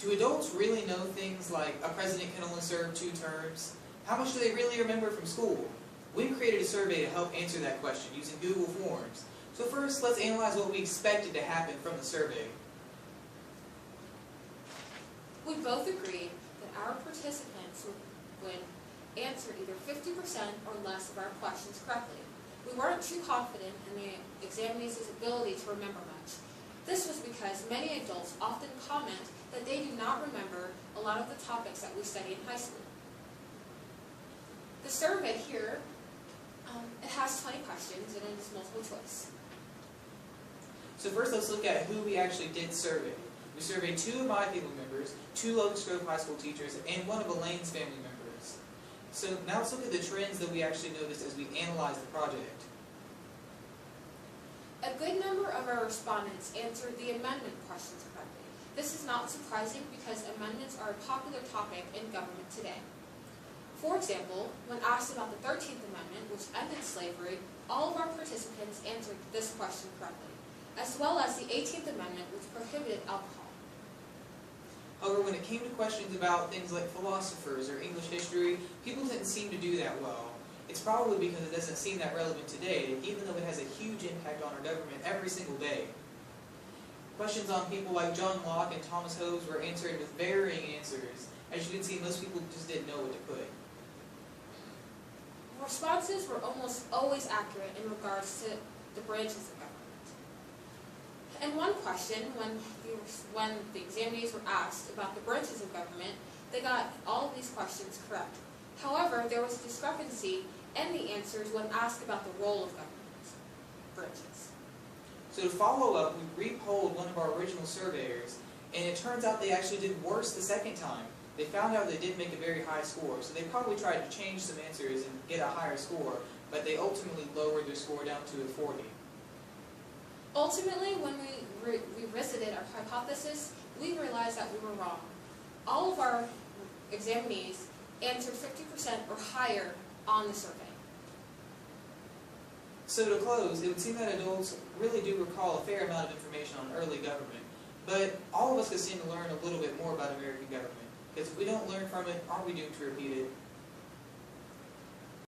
Do adults really know things like a president can only serve 2 terms? How much do they really remember from school? We've created a survey to help answer that question using Google Forms. So first, let's analyze what we expected to happen from the survey. We both agreed that our participants would answer either 50% or less of our questions correctly. We weren't too confident in the examinees' ability to remember much. This was because many adults often comment that they do not remember a lot of the topics that we study in high school. The survey here, it has 20 questions and it is multiple choice. So first, let's look at who we actually did survey. We surveyed 2 of my family members, 2 Locust Grove High School teachers, and 1 of Elaine's family members. So now let's look at the trends that we actually noticed as we analyzed the project. A good number of our respondents answered the amendment questions correctly. This is not surprising because amendments are a popular topic in government today. For example, when asked about the 13th Amendment, which ended slavery, all of our participants answered this question correctly, as well as the 18th Amendment, which prohibited alcohol. However, when it came to questions about things like philosophers or English history, people didn't seem to do that well. It's probably because it doesn't seem that relevant today, even though it has a huge impact on our government every single day. Questions on people like John Locke and Thomas Hobbes were answered with varying answers. As you can see, most people just didn't know what to put. Responses were almost always accurate in regards to the branches of government. And one question, when the examinees were asked about the branches of government, they got all of these questions correct. However, there was a discrepancy in the answers when asked about the role of government branches. So to follow up, we re-polled one of our original surveyors, and it turns out they actually did worse the second time. They found out they didn't make a very high score, so they probably tried to change some answers and get a higher score, but they ultimately lowered their score down to a 40. Ultimately, when we revisited our hypothesis, we realized that we were wrong. All of our examinees answered 50% or higher on the survey. So to close, it would seem that adults really do recall a fair amount of information on early government, but all of us could stand to learn a little bit more about American government, because if we don't learn from it, aren't we doomed to repeat it?